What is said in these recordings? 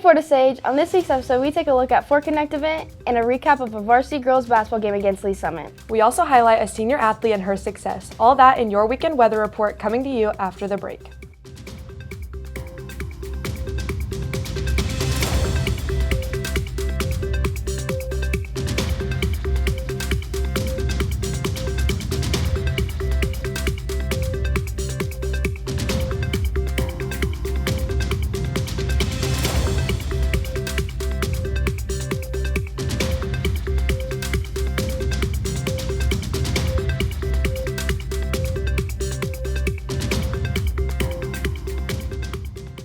Fort Osage, on this week's episode we take a look at Fort Connect event and a recap of a varsity girls basketball game against Lee Summit. We also highlight a senior athlete and her success. All that in your weekend weather report coming to you after the break.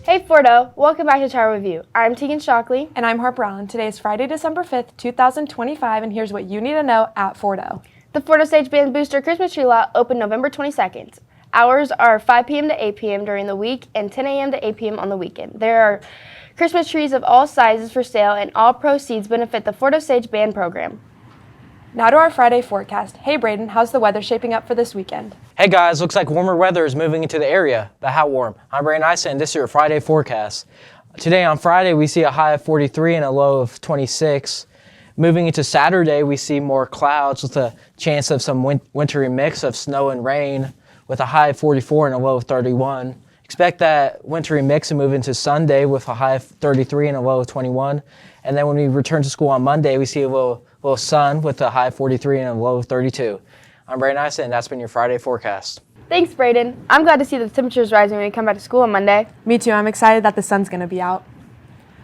Hey Fordo, welcome back to Child Review. I'm Tegan Shockley. And I'm Harper Allen. Today is Friday, December 5th, 2025, and here's what you need to know at Fordo. The Fort Osage Band Booster Christmas Tree Lot opened November 22nd. Hours are 5 p.m. to 8 p.m. during the week and 10 a.m. to 8 p.m. on the weekend. There are Christmas trees of all sizes for sale, and all proceeds benefit the Fort Osage Band program. Now to our Friday forecast. Hey Braden, how's the weather shaping up for this weekend? Hey guys, looks like warmer weather is moving into the area, but how warm? I'm Brandon Ison, and this is your Friday forecast. Today on Friday, we see a high of 43 and a low of 26. Moving into Saturday, we see more clouds with a chance of some wintry mix of snow and rain with a high of 44 and a low of 31. Expect that wintry mix to move into Sunday with a high of 33 and a low of 21. And then when we return to school on Monday, we see a little sun with a high of 43 and a low of 32. I'm Brandon Ison, and that's been your Friday forecast. Thanks, Braden. I'm glad to see the temperatures rising when we come back to school on Monday. Me too, I'm excited that the sun's going to be out.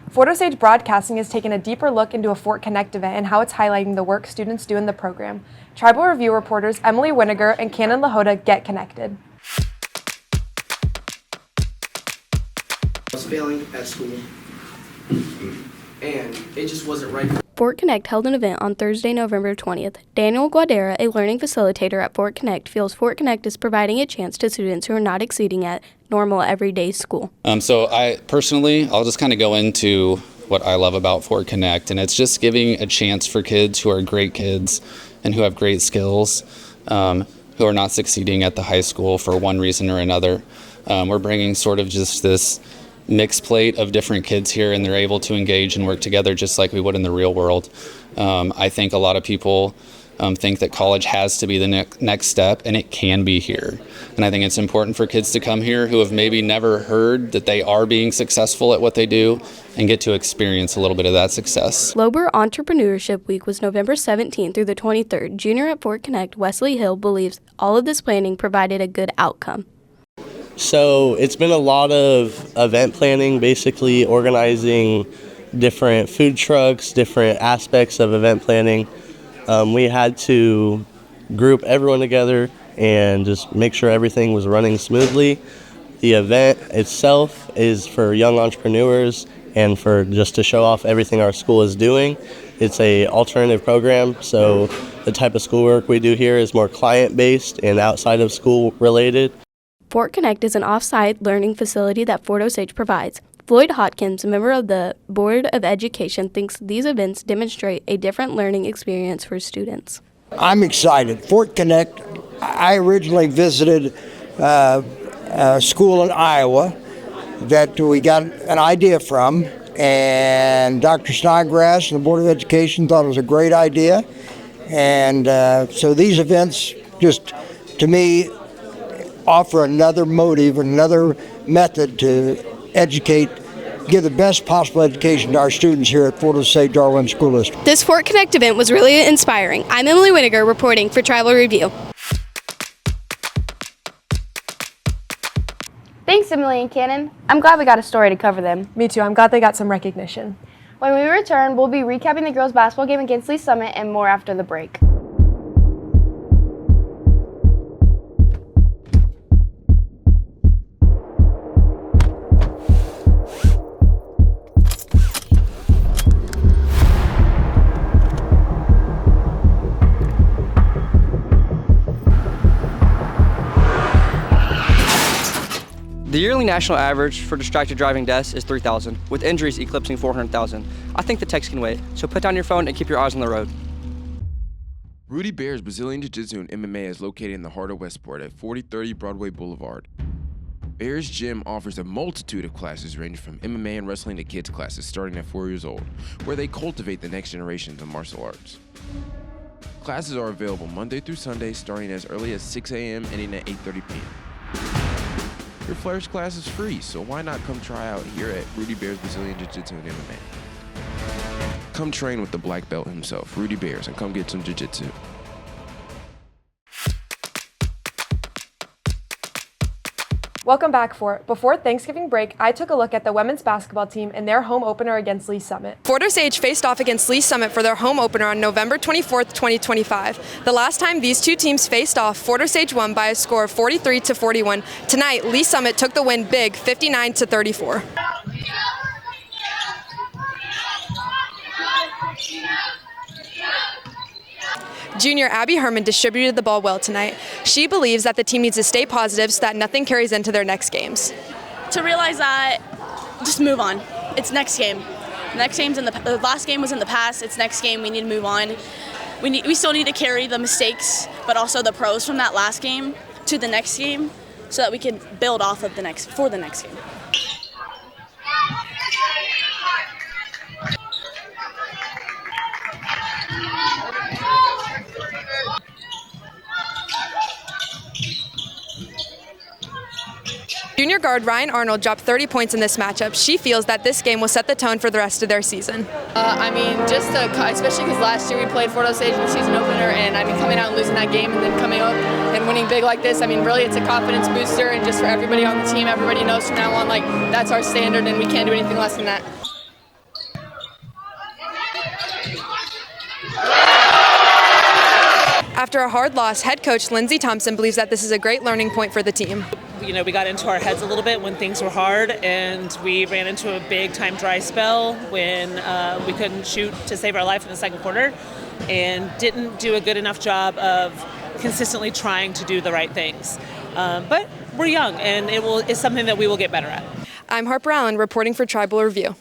Fort Osage Broadcasting has taken a deeper look into a Fort Connect event and how it's highlighting the work students do in the program. Tribal Review reporters Emily Winiger and Cannon Lahota get connected. I was failing at school, and it just wasn't right. Fort Connect held an event on Thursday, November 20th. Daniel Guadera, a learning facilitator at Fort Connect, feels Fort Connect is providing a chance to students who are not exceeding at normal everyday school. So I'll just kind of go into what I love about Fort Connect, and it's just giving a chance for kids who are great kids and who have great skills, who are not succeeding at the high school for one reason or another. We're bringing sort of just this mixed plate of different kids here, and they're able to engage and work together just like we would in the real world. I think a lot of people think that college has to be the next step, and it can be here. And I think it's important for kids to come here who have maybe never heard that they are being successful at what they do and get to experience a little bit of that success. Lober Entrepreneurship Week was November 17th through the 23rd. Junior at Fort Connect, Wesley Hill, believes all of this planning provided a good outcome. So it's been a lot of event planning, basically organizing different food trucks, different aspects of event planning. We had to group everyone together and just make sure everything was running smoothly. The event itself is for young entrepreneurs and for just to show off everything our school is doing. It's an alternative program, so the type of schoolwork we do here is more client-based and outside of school related. Fort Connect is an off-site learning facility that Fort Osage provides. Floyd Hotkins, a member of the Board of Education, thinks these events demonstrate a different learning experience for students. I'm excited. Fort Connect, I originally visited a school in Iowa that we got an idea from, and Dr. Snodgrass and the Board of Education thought it was a great idea. And so these events just, to me, offer another motive, another method to educate, give the best possible education to our students here at Fort Osage Darwin School District. This Fort Connect event was really inspiring. I'm Emily Winiger reporting for Tribal Review. Thanks, Emily and Cannon. I'm glad we got a story to cover them. Me too, I'm glad they got some recognition. When we return, we'll be recapping the girls' basketball game against Lee Summit and more after the break. The yearly national average for distracted driving deaths is 3,000, with injuries eclipsing 400,000. I think the text can wait, so put down your phone and keep your eyes on the road. Rudy Bear's Brazilian Jiu-Jitsu and MMA is located in the heart of Westport at 4030 Broadway Boulevard. Bears Gym offers a multitude of classes ranging from MMA and wrestling to kids classes starting at 4 years old, where they cultivate the next generation of martial arts. Classes are available Monday through Sunday starting as early as 6 a.m. ending at 8:30 p.m. Your Flourish class is free, so why not come try out here at Rudy Bears Brazilian Jiu-Jitsu and MMA. Come train with the black belt himself, Rudy Bears, and come get some jiu-jitsu. Welcome back, Fort. Before Thanksgiving break, I took a look at the women's basketball team in their home opener against Lee Summit. Fort Osage faced off against Lee Summit for their home opener on November 24th, 2025. The last time these two teams faced off, Fort Osage won by a score of 43-41. Tonight, Lee Summit took the win big, 59-34. Junior Abby Herman distributed the ball well tonight. She believes that the team needs to stay positive so that nothing carries into their next games. To realize that, just move on. It's next game. Next game's the last game was in the past. It's next game. We need to move on. We still need to carry the mistakes, but also the pros from that last game to the next game, so that we can build off of for the next game. Junior guard Ryan Arnold dropped 30 points in this matchup. She feels that this game will set the tone for the rest of their season. Especially because last year we played Fort Osage in the season opener, and coming out and losing that game and then coming up and winning big like this, really it's a confidence booster, and just for everybody on the team, everybody knows from now on, that's our standard and we can't do anything less than that. After a hard loss, head coach Lindsey Thompson believes that this is a great learning point for the team. We got into our heads a little bit when things were hard, and we ran into a big-time dry spell when we couldn't shoot to save our life in the second quarter and didn't do a good enough job of consistently trying to do the right things. But we're young, and it's something that we will get better at. I'm Harper Allen, reporting for Tribal Review.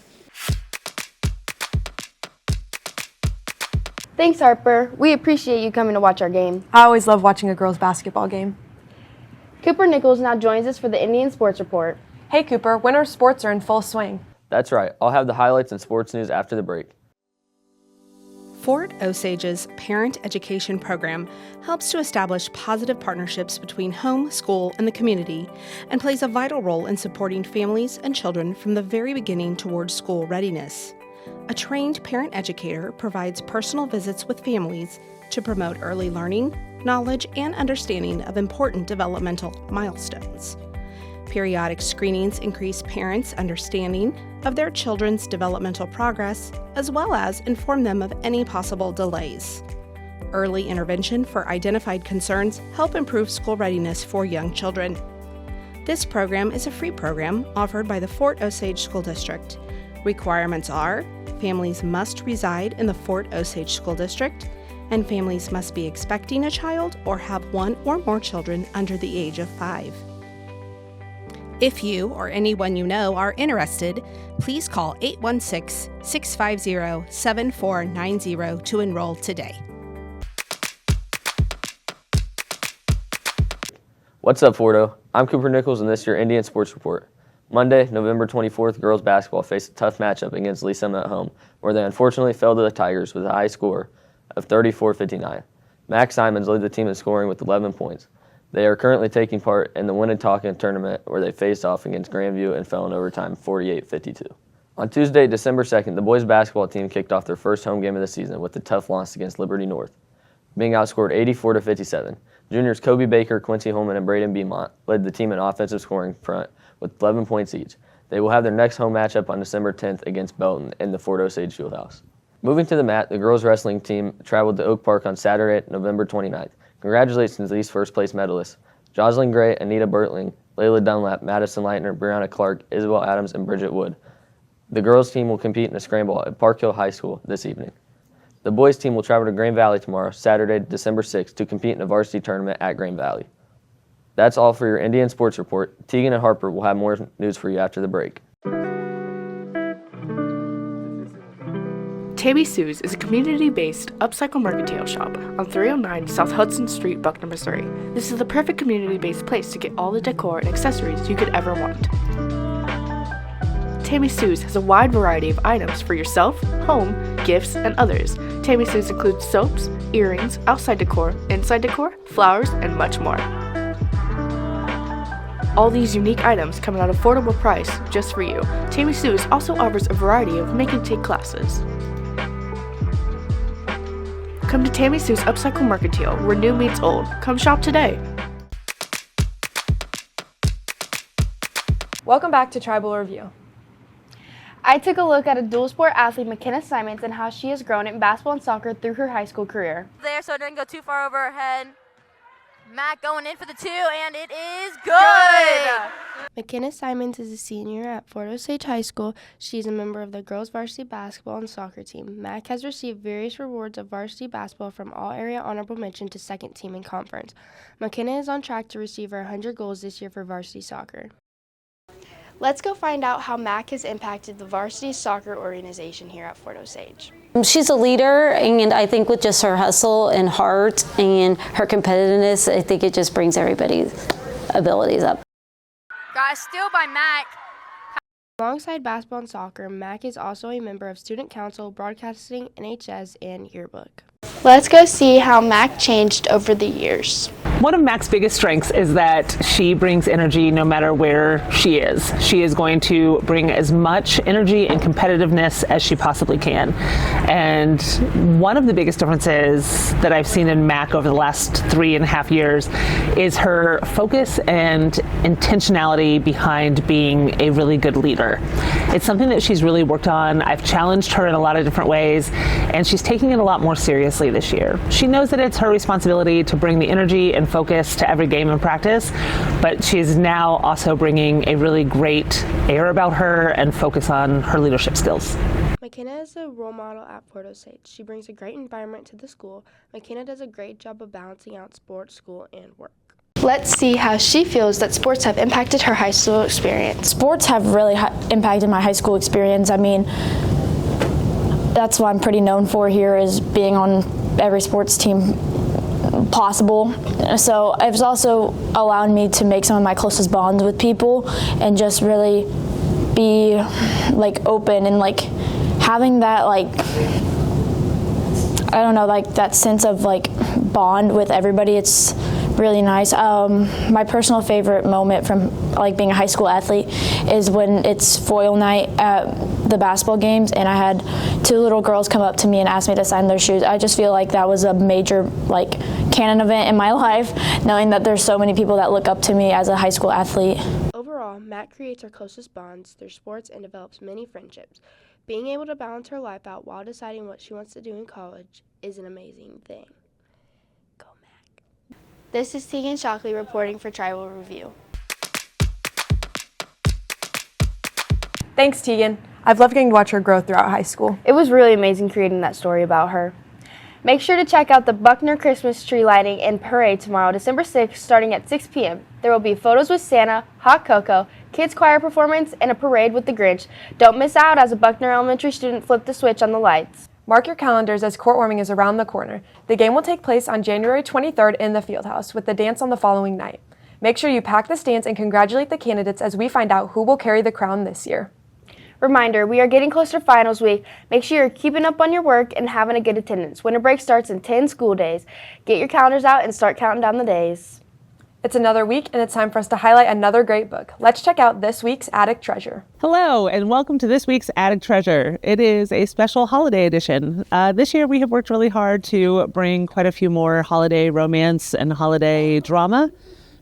Thanks, Harper. We appreciate you coming to watch our game. I always love watching a girls' basketball game. Cooper Nichols now joins us for the Indian Sports Report. Hey Cooper, winter sports are in full swing. That's right. I'll have the highlights and sports news after the break. Fort Osage's Parent Education Program helps to establish positive partnerships between home, school, and the community, and plays a vital role in supporting families and children from the very beginning towards school readiness. A trained parent educator provides personal visits with families to promote early learning, knowledge, and understanding of important developmental milestones. Periodic screenings increase parents' understanding of their children's developmental progress, as well as inform them of any possible delays. Early intervention for identified concerns help improve school readiness for young children. This program is a free program offered by the Fort Osage School District. Requirements are: families must reside in the Fort Osage School District, and families must be expecting a child or have one or more children under the age of 5. If you or anyone you know are interested, please call 816-650-7490 to enroll today. What's up, Fordo? I'm Cooper Nichols, and this is your Indian Sports Report. Monday, November 24th, girls basketball faced a tough matchup against Lee Summit at home, where they unfortunately fell to the Tigers with a high score of 34-59. Max Simons led the team in scoring with 11 points. They are currently taking part in the Winnetonka tournament, where they faced off against Grandview and fell in overtime 48-52. On Tuesday, December 2nd, the boys basketball team kicked off their first home game of the season with a tough loss against Liberty North, being outscored 84-57. Juniors Kobe Baker, Quincy Holman, and Braden Beaumont led the team in offensive scoring front with 11 points each. They will have their next home matchup on December 10th against Belton in the Fort Osage Fieldhouse. Moving to the mat, the girls wrestling team traveled to Oak Park on Saturday, November 29th. Congratulations to these first-place medalists: Jocelyn Gray, Anita Bertling, Layla Dunlap, Madison Leitner, Brianna Clark, Isabel Adams, and Bridget Wood. The girls team will compete in a scramble at Park Hill High School this evening. The boys team will travel to Grand Valley tomorrow, Saturday, December 6th, to compete in a varsity tournament at Grand Valley. That's all for your Indian Sports Report. Tegan and Harper will have more news for you after the break. Tammy Sue's is a community-based upcycle mercantile shop on 309 South Hudson Street, Buckner, Missouri. This is the perfect community-based place to get all the decor and accessories you could ever want. Tammy Sue's has a wide variety of items for yourself, home, gifts, and others. Tammy Sue's includes soaps, earrings, outside decor, inside decor, flowers, and much more. All these unique items come at an affordable price just for you. Tammy Sue's also offers a variety of make and take classes. Come to Tammy Sue's Upcycle Mercantile, where new meets old. Come shop today. Welcome back to Tribal Review. I took a look at a dual sport athlete, McKenna Simons, and how she has grown in basketball and soccer through her high school career. There, so it didn't go too far over her head. Mac going in for the 2, and it is good! McKenna Simons is a senior at Fort Osage High School. She's a member of the girls varsity basketball and soccer team. Mac has received various rewards of varsity basketball from All-Area Honorable Mention to second team in conference. McKenna is on track to receive her 100 goals this year for varsity soccer. Let's go find out how Mac has impacted the varsity soccer organization here at Fort Osage. She's a leader, and I think with just her hustle and heart and her competitiveness, I think it just brings everybody's abilities up. Guys, steal by Mac. Alongside basketball and soccer, Mac is also a member of Student Council, Broadcasting, NHS, and Yearbook. Let's go see how Mac changed over the years. One of Mac's biggest strengths is that she brings energy no matter where she is. She is going to bring as much energy and competitiveness as she possibly can. And one of the biggest differences that I've seen in Mac over the last 3.5 years is her focus and intentionality behind being a really good leader. It's something that she's really worked on. I've challenged her in a lot of different ways, and she's taking it a lot more seriously this year. She knows that it's her responsibility to bring the energy and focus to every game and practice, but she is now also bringing a really great air about her and focus on her leadership skills. McKenna is a role model at Fort Osage. She brings a great environment to the school. McKenna does a great job of balancing out sports, school, and work. Let's see how she feels that sports have impacted her high school experience. Sports have really impacted my high school experience. I mean, that's what I'm pretty known for here, is being on every sports team possible. So it's also allowed me to make some of my closest bonds with people and just really be like open and like having that like, I don't know, like that sense of like bond with everybody. It's really nice. My personal favorite moment from like being a high school athlete is when it's foil night at the basketball games and I had 2 little girls come up to me and ask me to sign their shoes. I just feel like that was a major like canon event in my life, knowing that there's so many people that look up to me as a high school athlete. Overall, Mac creates her closest bonds through sports and develops many friendships. Being able to balance her life out while deciding what she wants to do in college is an amazing thing. Go Mac. This is Tegan Shockley reporting for Tribal Review. Thanks, Tegan. I've loved getting to watch her grow throughout high school. It was really amazing creating that story about her. Make sure to check out the Buckner Christmas tree lighting and parade tomorrow, December 6th, starting at 6 p.m. There will be photos with Santa, hot cocoa, kids choir performance, and a parade with the Grinch. Don't miss out as a Buckner Elementary student flip the switch on the lights. Mark your calendars as court warming is around the corner. The game will take place on January 23rd in the Fieldhouse with the dance on the following night. Make sure you pack the stands and congratulate the candidates as we find out who will carry the crown this year. Reminder, we are getting closer to finals week. Make sure you're keeping up on your work and having a good attendance. Winter break starts in 10 school days. Get your calendars out and start counting down the days. It's another week and it's time for us to highlight another great book. Let's check out this week's Attic Treasure. Hello and welcome to this week's Attic Treasure. It is a special holiday edition. This year we have worked really hard to bring quite a few more holiday romance and holiday drama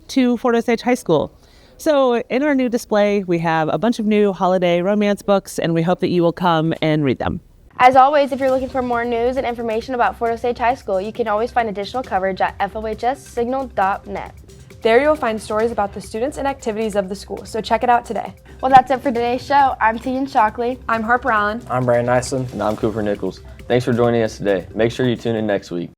to Fort Osage High School. So in our new display, we have a bunch of new holiday romance books, and we hope that you will come and read them. As always, if you're looking for more news and information about Fort Osage High School, you can always find additional coverage at FOHSsignal.net. There you'll find stories about the students and activities of the school, so check it out today. Well, that's it for today's show. I'm Tegan Shockley. I'm Harper Allen. I'm Brandon Iceland. And I'm Cooper Nichols. Thanks for joining us today. Make sure you tune in next week.